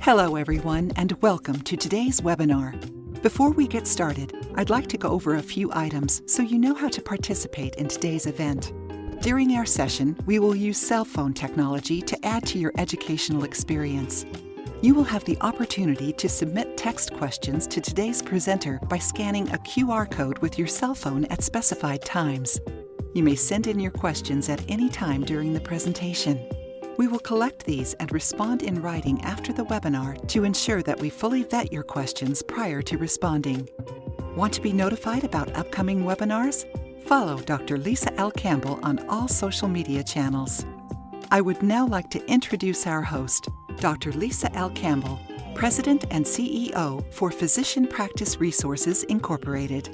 Hello everyone and welcome to today's webinar. Before we get started, I'd like to go over a few items so you know how to participate in today's event. During our session, we will use cell phone technology to add to your educational experience. You will have the opportunity to submit text questions to today's presenter by scanning a QR code with your cell phone at specified times. You may send in your questions at any time during the presentation. We will collect these and respond in writing after the webinar to ensure that we fully vet your questions prior to responding. Want to be notified about upcoming webinars? Follow Dr. Lisa L. Campbell on all social media channels. I would now like to introduce our host, Dr. Lisa L. Campbell, President and CEO for Physician Practice Resources, Incorporated.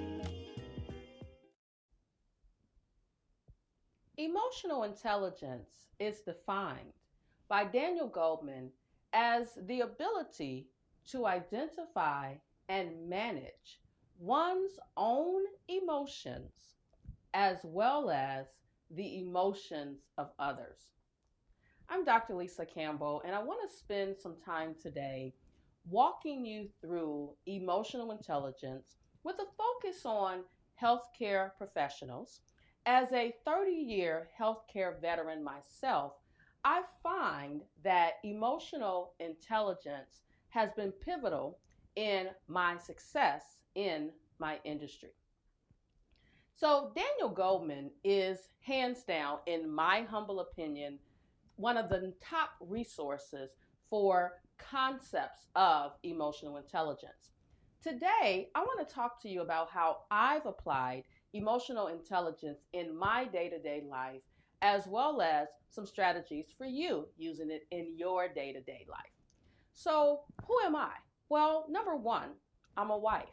Emotional intelligence is defined by Daniel Goldman as the ability to identify and manage one's own emotions as well as the emotions of others. I'm Dr. Lisa Campbell, and I want to spend some time today walking you through emotional intelligence with a focus on healthcare professionals. As a 30-year healthcare veteran myself, I find that emotional intelligence has been pivotal in my success in my industry. So, Daniel Goldman is hands down, in my humble opinion, one of the top resources for concepts of emotional intelligence. Today, I want to talk to you about how I've applied emotional intelligence in my day-to-day life, as well as some strategies for you using it in your day-to-day life. So, who am I? Well, number one, I'm a wife,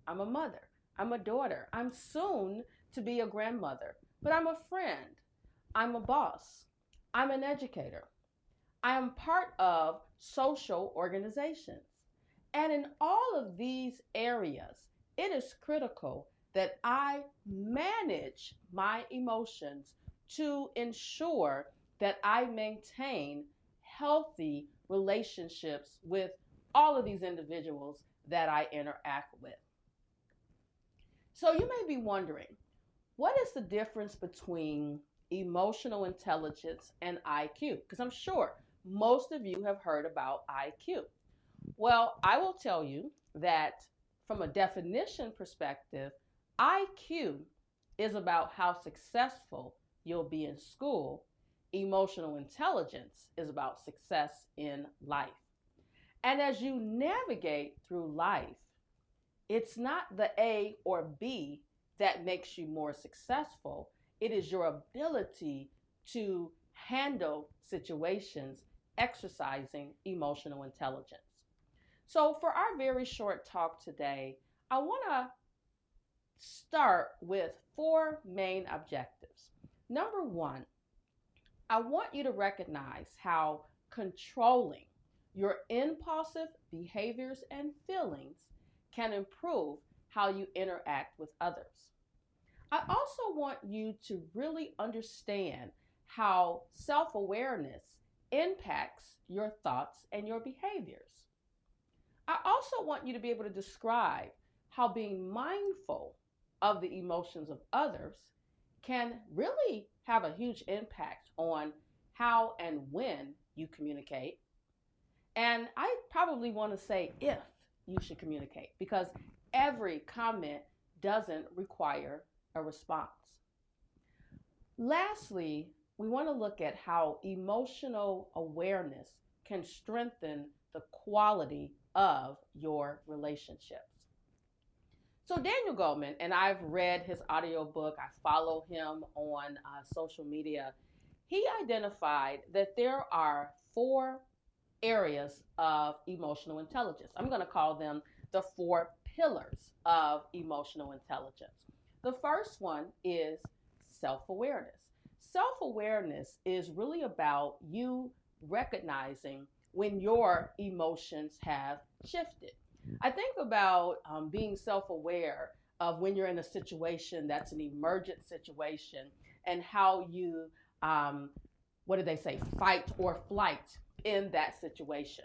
I'm a mother, I'm a daughter, I'm soon to be a grandmother, but I'm a friend, I'm a boss, I'm an educator, I am part of social organizations. And in all of these areas, it is critical that I manage my emotions to ensure that I maintain healthy relationships with all of these individuals that I interact with. So you may be wondering, what is the difference between emotional intelligence and IQ? Because I'm sure most of you have heard about IQ. Well, I will tell you that from a definition perspective, IQ is about how successful you'll be in school. Emotional intelligence is about success in life. And as you navigate through life, it's not the A or B that makes you more successful. It is your ability to handle situations exercising emotional intelligence. So, for our very short talk today, I want to start with four main objectives. Number one, I want you to recognize how controlling your impulsive behaviors and feelings can improve how you interact with others. I also want you to really understand how self awareness impacts your thoughts and your behaviors. I also want you to be able to describe how being mindful of the emotions of others can really have a huge impact on how and when you communicate. And I probably want to say if you should communicate, because every comment doesn't require a response. Lastly, we want to look at how emotional awareness can strengthen the quality of your relationships. So Daniel Goldman, and I've read his audiobook, I follow him on social media. He identified that there are four areas of emotional intelligence. I'm going to call them the four pillars of emotional intelligence. The first one is self-awareness. Self-awareness is really about you recognizing when your emotions have shifted. I think about being self-aware of when you're in a situation that's an emergent situation and how you, what do they say, fight or flight in that situation.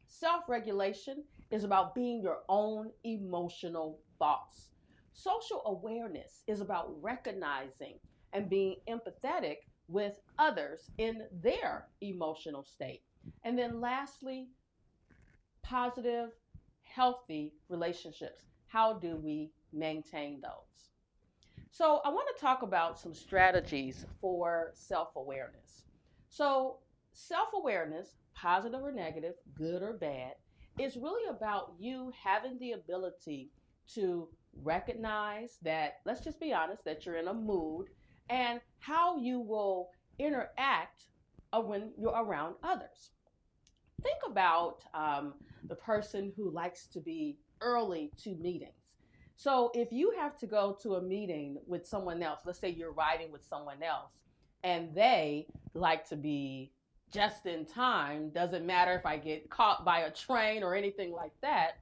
Self-regulation is about being your own emotional boss. Social awareness is about recognizing and being empathetic with others in their emotional state. And then lastly, positive, healthy relationships. How do we maintain those? So, I want to talk about some strategies for self awareness. So, self awareness, positive or negative, good or bad, is really about you having the ability to recognize that, let's just be honest, that you're in a mood and how you will interact when you're around others. Think about the person who likes to be early to meetings. So if you have to go to a meeting with someone else, let's say you're riding with someone else, and they like to be just in time, doesn't matter if I get caught by a train or anything like that,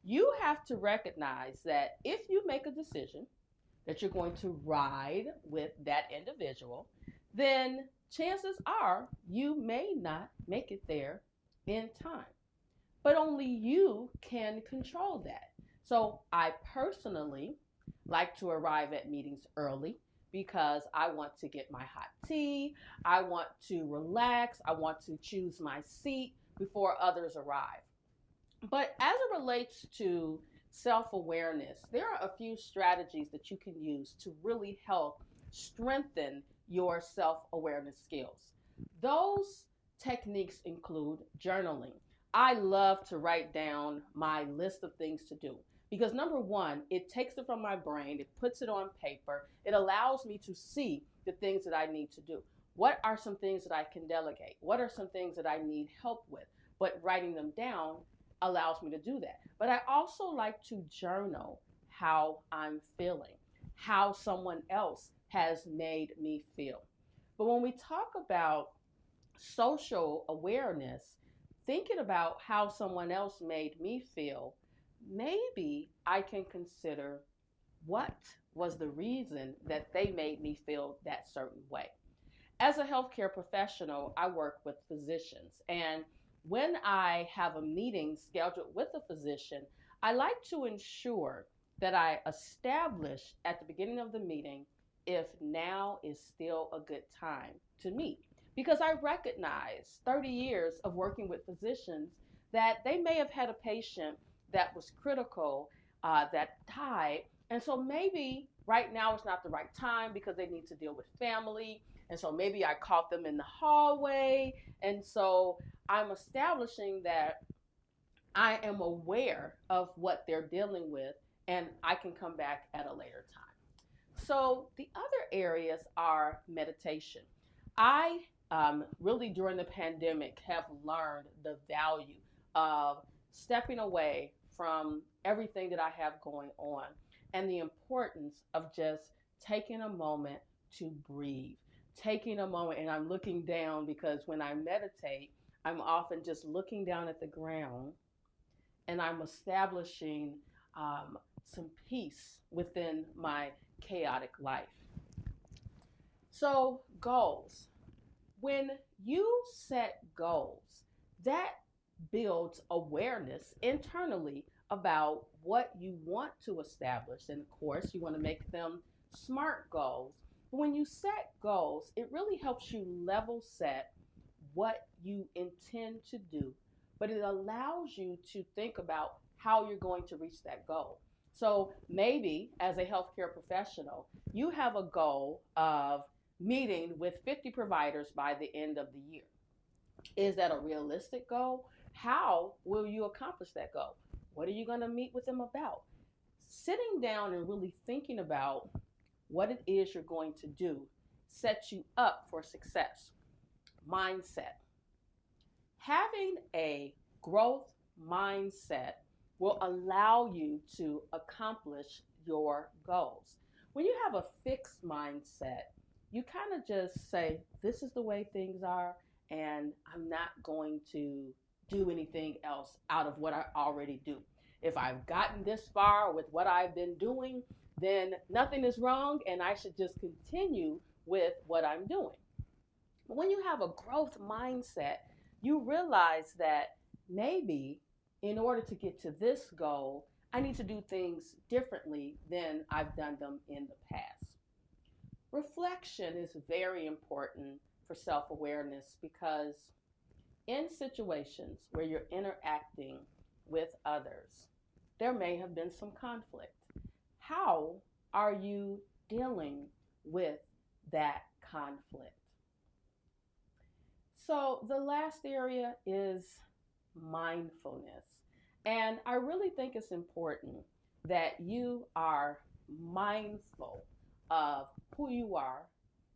you have to recognize that if you make a decision that you're going to ride with that individual, then chances are you may not make it there in time. But only you can control that. So I personally like to arrive at meetings early because I want to get my hot tea, I want to relax, I want to choose my seat before others arrive. But as it relates to self awareness, there are a few strategies that you can use to really help strengthen your self awareness skills. Those techniques include journaling. I love to write down my list of things to do because number one, it takes it from my brain, it puts it on paper, it allows me to see the things that I need to do. What are some things that I can delegate? What are some things that I need help with? But writing them down allows me to do that. But I also like to journal how I'm feeling, how someone else has made me feel. But when we talk about social awareness, thinking about how someone else made me feel, maybe I can consider what was the reason that they made me feel that certain way. As a healthcare professional, I work with physicians. And when I have a meeting scheduled with a physician, I like to ensure that I establish at the beginning of the meeting if now is still a good time to meet. Because I recognize 30 years of working with physicians that they may have had a patient that was critical, that died. And so maybe right now is not the right time because they need to deal with family, and so maybe I caught them in the hallway. And so I'm establishing that I am aware of what they're dealing with and I can come back at a later time. So the other areas are meditation. I really during the pandemic have learned the value of stepping away from everything that I have going on and the importance of just taking a moment to breathe, taking a moment, and I'm looking down because when I meditate, I'm often just looking down at the ground and I'm establishing some peace within my chaotic life. So, goals. When you set goals, that builds awareness internally about what you want to establish. And of course, you want to make them SMART goals. But when you set goals, it really helps you level set what you intend to do, but it allows you to think about how you're going to reach that goal. So maybe as a healthcare professional, you have a goal of meeting with 50 providers by the end of the year. Is that a realistic goal? How will you accomplish that goal? What are you going to meet with them about? Sitting down and really thinking about what it is you're going to do sets you up for success. Mindset. Having a growth mindset will allow you to accomplish your goals. When you have a fixed mindset, you kind of just say, this is the way things are, and I'm not going to do anything else out of what I already do. If I've gotten this far with what I've been doing, then nothing is wrong, and I should just continue with what I'm doing. But when you have a growth mindset, you realize that maybe in order to get to this goal, I need to do things differently than I've done them in the past. Reflection is very important for self awareness because in situations where you're interacting with others, there may have been some conflict. How are you dealing with that conflict? So, the last area is mindfulness. And I really think it's important that you are mindful of who you are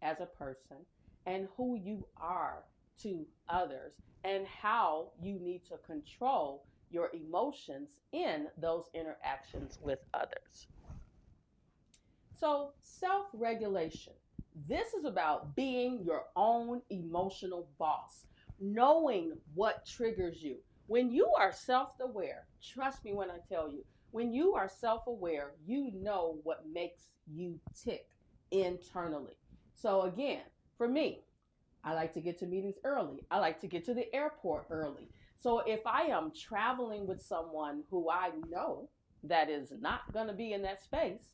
as a person and who you are to others and how you need to control your emotions in those interactions with others. So, self regulation. This is about being your own emotional boss, knowing what triggers you. When you are self aware, trust me when I tell you, when you are self aware, you know what makes you tick internally. So, again, for me, I like to get to meetings early. I like to get to the airport early. So if I am traveling with someone who I know that is not going to be in that space,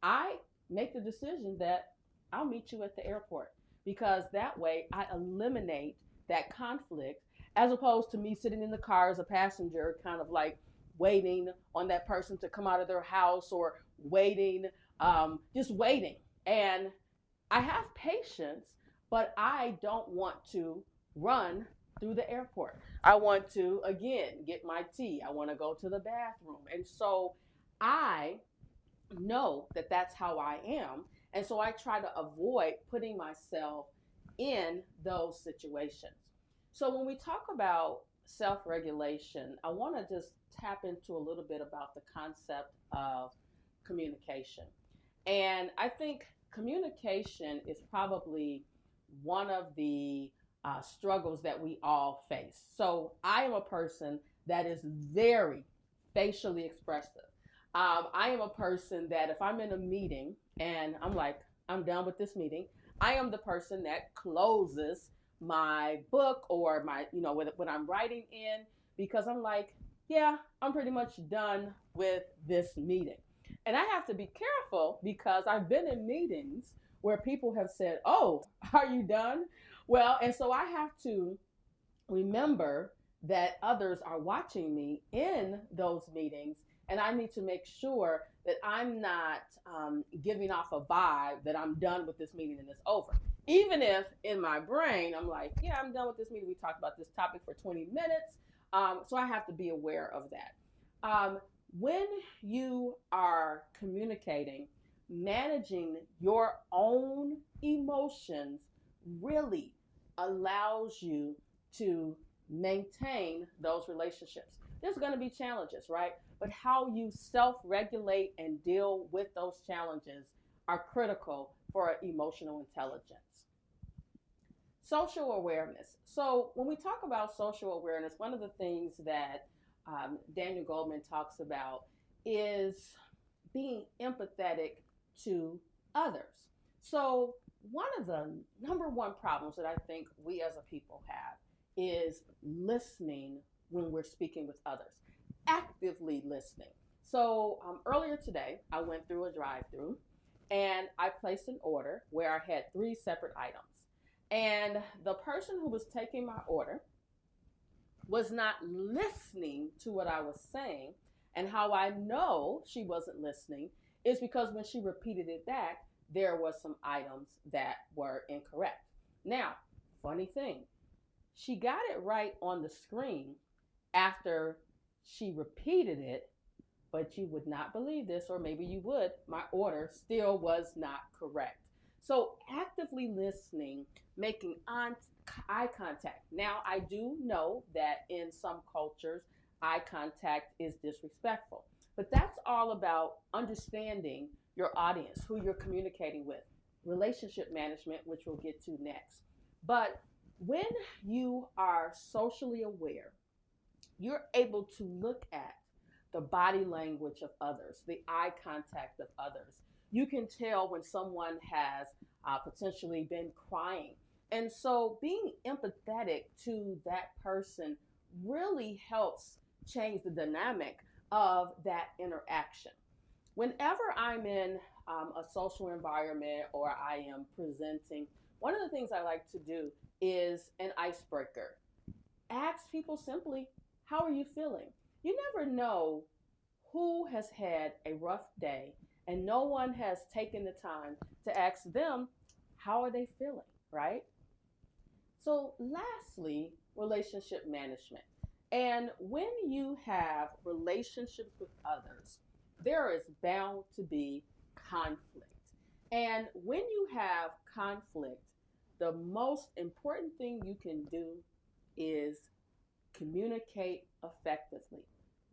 I make the decision that I'll meet you at the airport because that way I eliminate that conflict as opposed to me sitting in the car as a passenger, kind of like waiting on that person to come out of their house or waiting, just waiting. And I have patience, but I don't want to run through the airport. I want to, again, get my tea. I want to go to the bathroom. And so I know that that's how I am. And so I try to avoid putting myself in those situations. So when we talk about self regulation, I want to just tap into a little bit about the concept of communication. And I think communication is probably one of the struggles that we all face. So I am a person that is very facially expressive. I am a person that if I'm in a meeting and I'm like, I'm done with this meeting, I am the person that closes my book or my, when I'm writing in because I'm like, yeah, I'm pretty much done with this meeting. And I have to be careful because I've been in meetings where people have said, oh, are you done? Well, and so I have to remember that others are watching me in those meetings, and I need to make sure that I'm not giving off a vibe that I'm done with this meeting and it's over. Even if in my brain I'm like, yeah, I'm done with this meeting. We talked about this topic for 20 minutes. So I have to be aware of that. When you are communicating, managing your own emotions really allows you to maintain those relationships. There's going to be challenges, right? But how you self regulate and deal with those challenges are critical for emotional intelligence. Social awareness. So, when we talk about social awareness, one of the things that Daniel Goldman talks about is being empathetic to others. So, one of the number one problems that I think we as a people have is listening when we're speaking with others, actively listening. So, earlier today, I went through a drive through and I placed an order where I had three separate items. And the person who was taking my order was not listening to what I was saying. And how I know she wasn't listening is because when she repeated it back, there was some items that were incorrect. Now, funny thing, she got it right on the screen after she repeated it, but you would not believe this, or maybe you would, my order still was not correct. So actively listening, making eye contact. Now, I do know that in some cultures, eye contact is disrespectful, but that's all about understanding your audience, who you're communicating with, relationship management, which we'll get to next. But when you are socially aware, you're able to look at the body language of others, the eye contact of others. You can tell when someone has potentially been crying. And so being empathetic to that person really helps change the dynamic of that interaction. Whenever I'm in a social environment or I am presenting, one of the things I like to do is an icebreaker. Ask people simply, how are you feeling? You never know who has had a rough day and no one has taken the time to ask them, how are they feeling, right? So, lastly, relationship management. And when you have relationships with others, there is bound to be conflict. And when you have conflict, the most important thing you can do is communicate effectively,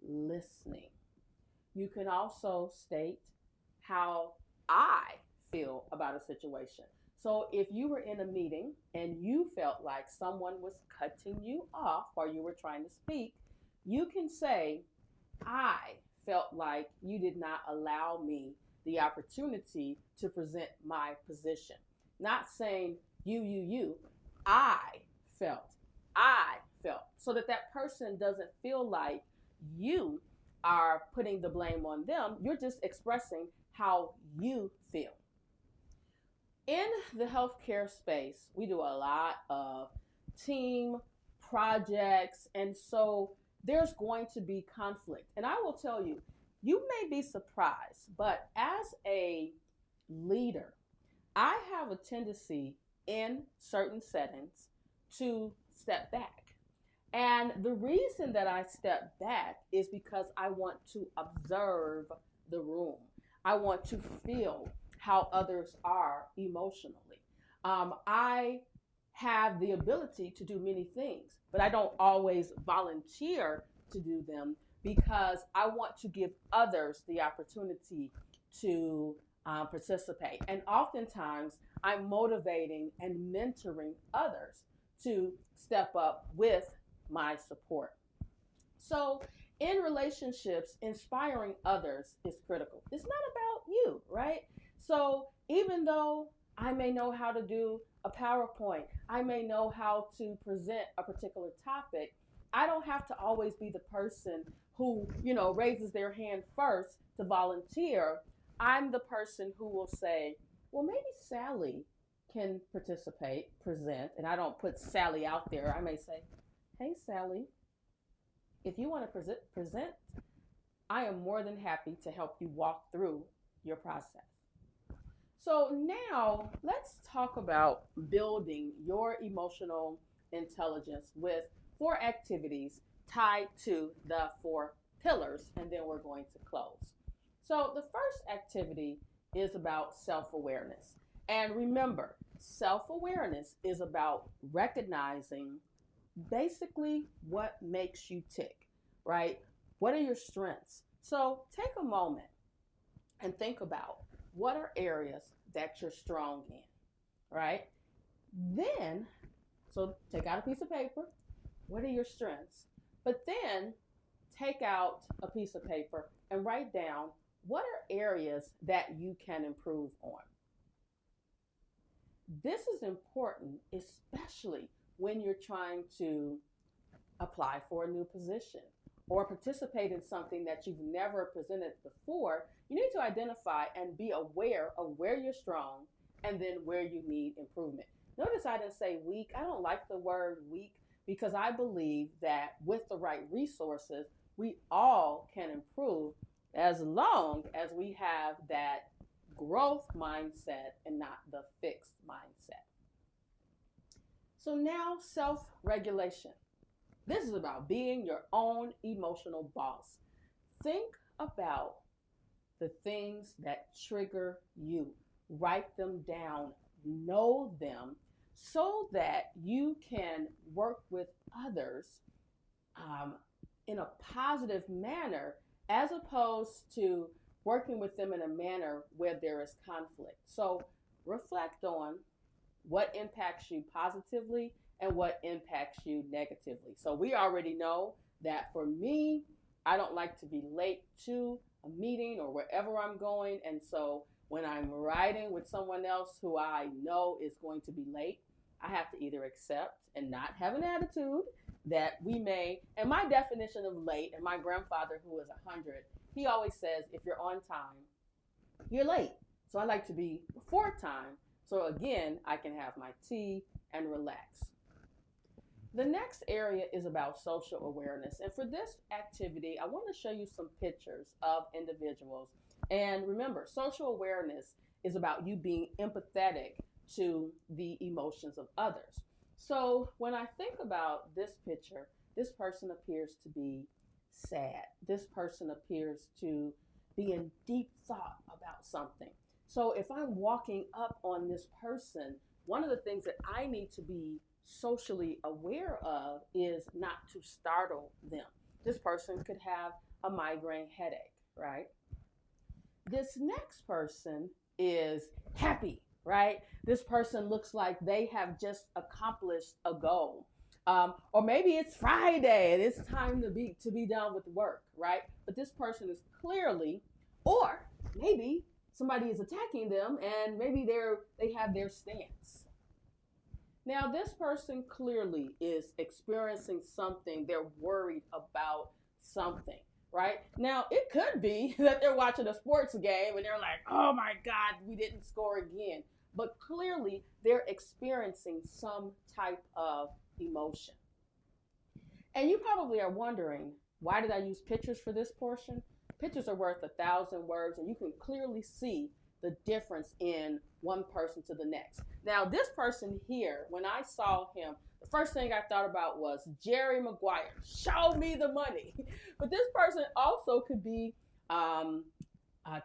listening. You can also state how I feel about a situation. So if you were in a meeting and you felt like someone was cutting you off while you were trying to speak, you can say, I felt like you did not allow me the opportunity to present my position. Not saying you. I felt, I felt, so that that person doesn't feel like you are putting the blame on them. You're just expressing how you feel. In the healthcare space, we do a lot of team projects, and so there's going to be conflict. And I will tell you, you may be surprised, but as a leader, I have a tendency in certain settings to step back. And the reason that I step back is because I want to observe the room. I want to feel how others are emotionally. I have the ability to do many things, but I don't always volunteer to do them because I want to give others the opportunity to participate. And oftentimes, I'm motivating and mentoring others to step up with my support. So, in relationships, inspiring others is critical. It's not about you, right? So, even though I may know how to do a PowerPoint, I may know how to present a particular topic, I don't have to always be the person who, raises their hand first to volunteer. I'm the person who will say, well, maybe Sally can participate, present, and I don't put Sally out there. I may say, hey, Sally, if you want to present, I am more than happy to help you walk through your process. So now let's talk about building your emotional intelligence with 4 activities tied to the 4 pillars, and then we're going to close. So the first activity is about self-awareness. And remember, self-awareness is about recognizing basically what makes you tick, right? What are your strengths? So take a moment and think about what are areas that you're strong in, right? Then, so take out a piece of paper. What are your strengths? But then take out a piece of paper and write down what are areas that you can improve on. This is important, especially when you're trying to apply for a new position or participate in something that you've never presented before. You need to identify and be aware of where you're strong and then where you need improvement. Notice I didn't say weak. I don't like the word weak because I believe that with the right resources, we all can improve as long as we have that growth mindset and not the fixed mindset. So now self-regulation. This is about being your own emotional boss. Think about the things that trigger you. Write them down, know them, so that you can work with others um, in a positive manner as opposed to working with them in a manner where there is conflict. So reflect on what impacts you positively and what impacts you negatively. So we already know that for me, I don't like to be late to a meeting or wherever I'm going. And so when I'm riding with someone else who I know is going to be late, I have to either accept and not have an attitude that we may, and my definition of late, and my grandfather who is 100, he always says, if you're on time, you're late. So I like to be before time. So again, I can have my tea and relax. The next area is about social awareness. And for this activity, I want to show you some pictures of individuals. And remember, social awareness is about you being empathetic to the emotions of others. So when I think about this picture, this person appears to be sad. This person appears to be in deep thought about something. So if I'm walking up on this person, one of the things that I need to be socially aware of is not to startle them. This person could have a migraine headache, right? This next person is happy, right? This person looks like they have just accomplished a goal. Or maybe it's Friday and it's time to be done with work, right? But this person is clearly, or maybe somebody is attacking them and maybe they have their stance. Now, this person clearly is experiencing something. They're worried about something, right? Now, it could be that they're watching a sports game and they're like, oh my God, we didn't score again. But clearly, they're experiencing some type of emotion. And you probably are wondering, why did I use pictures for this portion? Pictures are worth 1,000 words, and you can clearly see the difference in one person to the next. Now, this person here, when I saw him, the first thing I thought about was Jerry Maguire. Show me the money. But this person also could be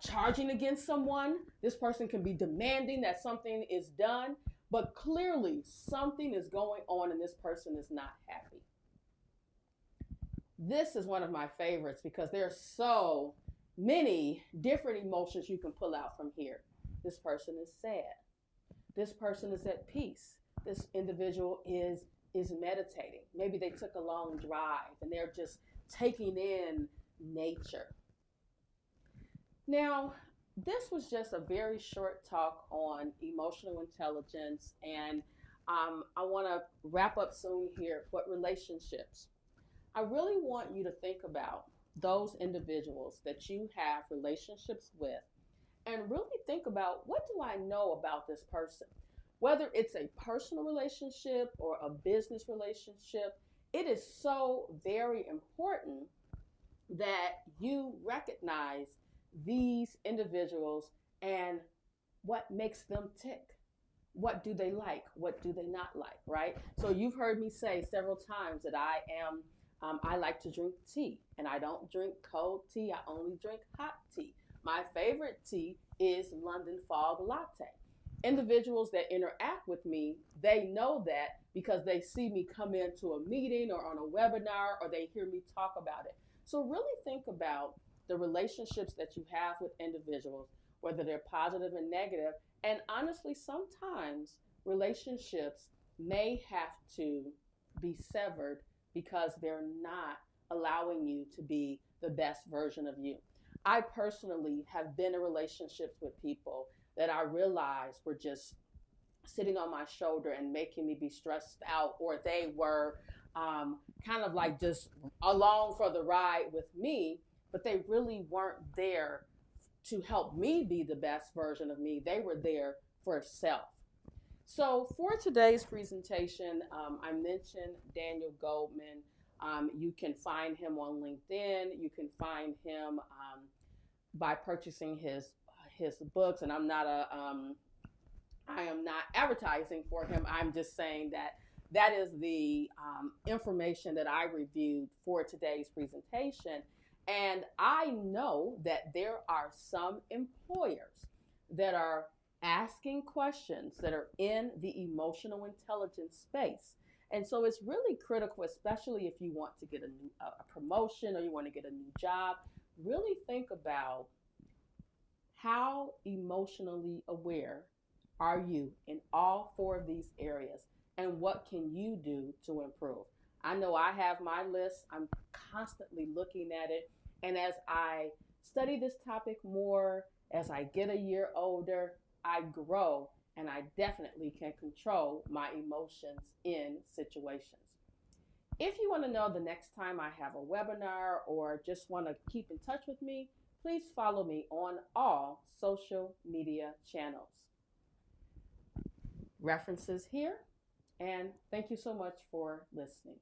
charging against someone. This person can be demanding that something is done. But clearly, something is going on, and this person is not happy. This is one of my favorites because there are so many different emotions you can pull out from here. This person is sad. This person is at peace. This individual is meditating. Maybe they took a long drive and they're just taking in nature. Now, this was just a very short talk on emotional intelligence, and I want to wrap up soon here. What relationships? I really want you to think about those individuals that you have relationships with and really think about, what do I know about this person? Whether it's a personal relationship or a business relationship, it is so very important that you recognize these individuals and what makes them tick. What do they like? What do they not like, right? So you've heard me say several times that I like to drink tea, and I don't drink cold tea. I only drink hot tea. My favorite tea is London Fog Latte. Individuals that interact with me, they know that because they see me come into a meeting or on a webinar, or they hear me talk about it. So really think about the relationships that you have with individuals, whether they're positive and negative. And honestly, sometimes relationships may have to be severed because they're not allowing you to be the best version of you. I personally have been in relationships with people that I realized were just sitting on my shoulder and making me be stressed out, or they were kind of like just along for the ride with me, but they really weren't there to help me be the best version of me. They were there for self. So for today's presentation, I mentioned Daniel Goldman. You can find him on LinkedIn. You can find him by purchasing his books. And I am not advertising for him. I'm just saying that that is the information that I reviewed for today's presentation. And I know that there are some employers that are asking questions that are in the emotional intelligence space. And so it's really critical, especially if you want to get a promotion or you want to get a new job, really think about how emotionally aware are you in all four of these areas, and what can you do to improve? I know I have my list. I'm constantly looking at it. And as I study this topic more, as I get a year older, I grow, and I definitely can control my emotions in situations. If you want to know the next time I have a webinar or just want to keep in touch with me, please follow me on all social media channels. References here, and thank you so much for listening.